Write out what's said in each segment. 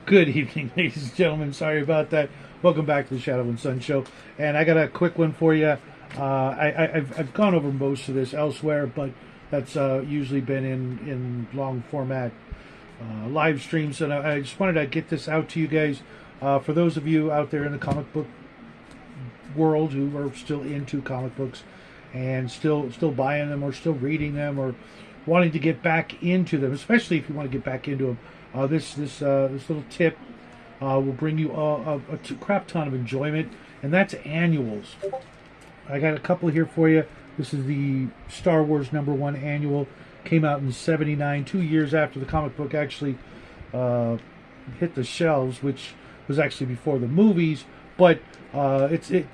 Good evening, ladies and gentlemen. Sorry about that. Welcome back to the Shadow and Sun Show. And I got a quick one for you. I've gone over most of this elsewhere, but that's usually been in long format live streams. And I just wanted to get this out to you guys. For those of you out there in the comic book world who are still into comic books and still buying them or still reading them or wanting to get back into them, especially if you want to get back into them. This little tip will bring you a crap ton of enjoyment, and that's annuals. I got a couple here for you. This is the Star Wars #1 annual. Came out in '79, 2 years after the comic book actually hit the shelves, which was actually before the movies. But it's a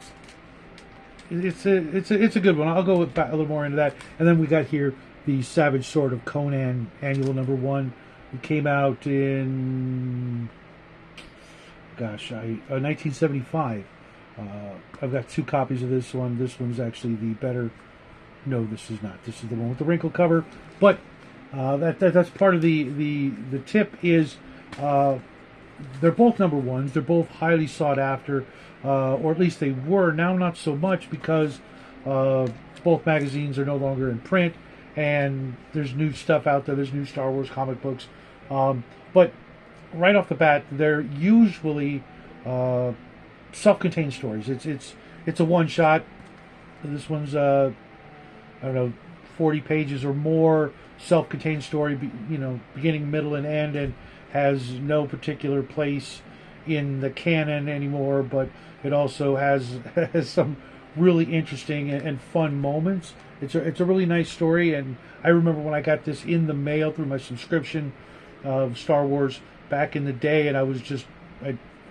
good one. I'll go with a little more into that. And then we got here the Savage Sword of Conan annual #1. It came out in 1975. I've got 2 copies of this one. This one's actually the better. No, this is not. This is the one with the wrinkle cover. But that's part of the tip is they're both #1s. They're both highly sought after, or at least they were. Now not so much because both magazines are no longer in print, and there's new stuff out there. There's new Star Wars comic books. But right off the bat, they're usually self-contained stories. It's a one-shot. This one's I don't know, 40 pages or more, self-contained story. Beginning, middle, and end, and has no particular place in the canon anymore. But it also has some really interesting and fun moments. It's a really nice story, and I remember when I got this in the mail through my subscription of Star Wars back in the day, and I was just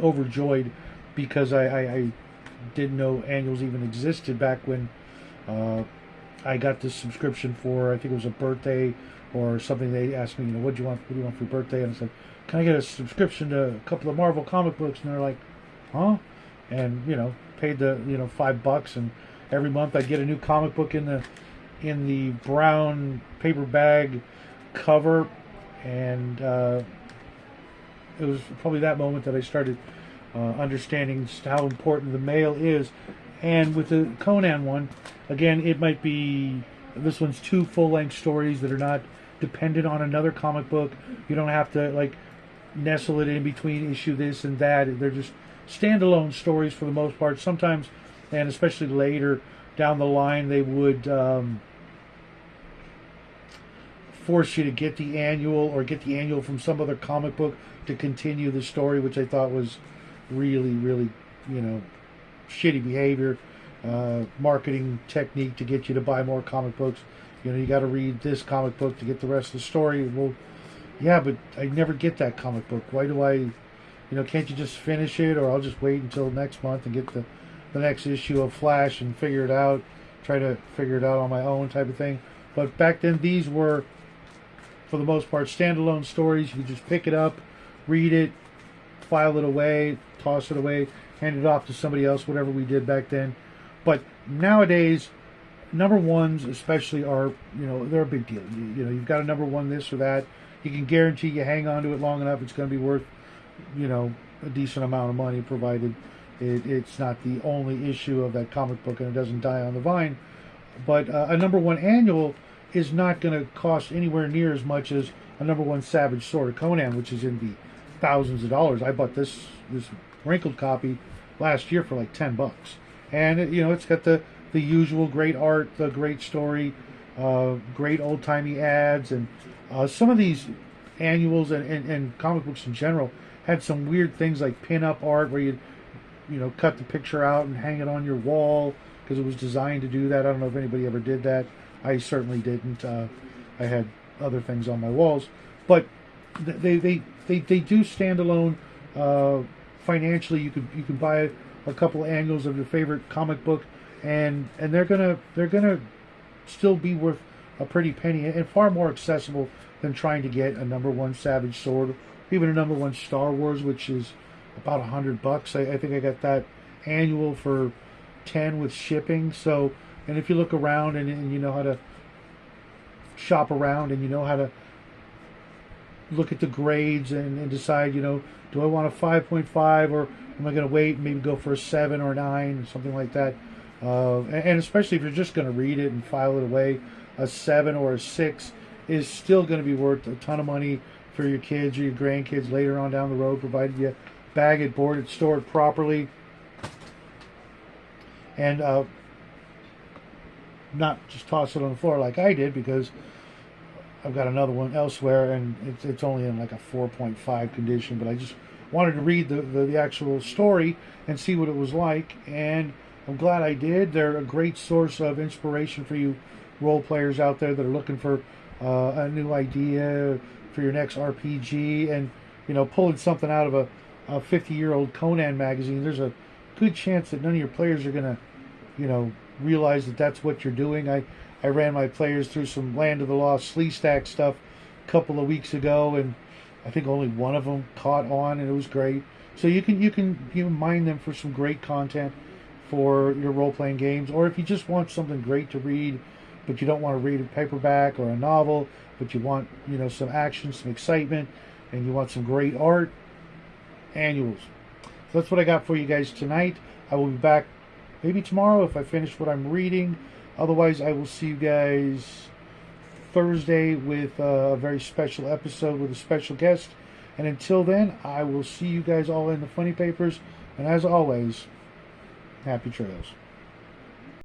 overjoyed because I didn't know annuals even existed back when I got this subscription for, I think it was a birthday or something. They asked me, what do you want for your birthday? And I said, can I get a subscription to a couple of Marvel comic books? And they're like, huh? And paid the $5, and every month I get a new comic book in the brown paper bag cover. And it was probably that moment that I started understanding just how important the mail is. And with the Conan one, again, it might be, this one's 2 full-length stories that are not dependent on another comic book. You don't have to nestle it in between issue this and that. They're just standalone stories for the most part. Sometimes, and especially later down the line, they would force you to get the annual from some other comic book to continue the story, which I thought was really, really, shitty behavior, marketing technique to get you to buy more comic books. You got to read this comic book to get the rest of the story. Well, yeah, but I never get that comic book. Why do I, can't you just finish it, or I'll just wait until next month and get the next issue of Flash and figure it out, try to figure it out on my own type of thing. But back then, these were, for the most part, standalone stories. You could just pick it up, read it, file it away, toss it away, hand it off to somebody else, whatever we did back then. But nowadays, #1s especially are, they're a big deal. You've got a #1 this or that. You can guarantee you hang on to it long enough, it's going to be worth, a decent amount of money, provided it's not the only issue of that comic book and it doesn't die on the vine. But a #1 annual is not going to cost anywhere near as much as a #1 Savage Sword of Conan, which is in the thousands of dollars. I bought this wrinkled copy last year for like $10, and it's got the usual great art, the great story, great old timey ads, and some of these annuals and comic books in general had some weird things like pin-up art where you cut the picture out and hang it on your wall because it was designed to do that. I don't know if anybody ever did that. I certainly didn't. I had other things on my walls, but they do stand alone. Financially, you can buy a couple annuals of your favorite comic book, and they're gonna still be worth a pretty penny and far more accessible than trying to get a #1 Savage Sword, even a #1 Star Wars, which is about $100. I think I got that annual for 10 with shipping. So, and if you look around and you know how to shop around and you know how to look at the grades and decide, do I want a 5.5 or am I going to wait and maybe go for a 7 or 9 or something like that? And especially if you're just going to read it and file it away, a 7 or a 6 is still going to be worth a ton of money for your kids or your grandkids later on down the road, provided you bag it, board it, store it properly, and not just toss it on the floor like I did, because I've got another one elsewhere and it's only in like a 4.5 condition, but I just wanted to read the actual story and see what it was like, and I'm glad I did. They're a great source of inspiration for you role players out there that are looking for a new idea for your next RPG, and pulling something out of a 50-year-old Conan magazine. There's a good chance that none of your players are going to realize that that's what you're doing. I ran my players through some Land of the Lost Sleestack stuff a couple of weeks ago, and I think only one of them caught on, and it was great. So you can mine them for some great content for your role-playing games, or if you just want something great to read, but you don't want to read a paperback or a novel, but you want some action, some excitement, and you want some great art, annuals. So that's what I got for you guys tonight. I will be back maybe tomorrow if I finish what I'm reading. Otherwise, I will see you guys Thursday with a very special episode with a special guest. And until then, I will see you guys all in the funny papers. And as always, happy trails.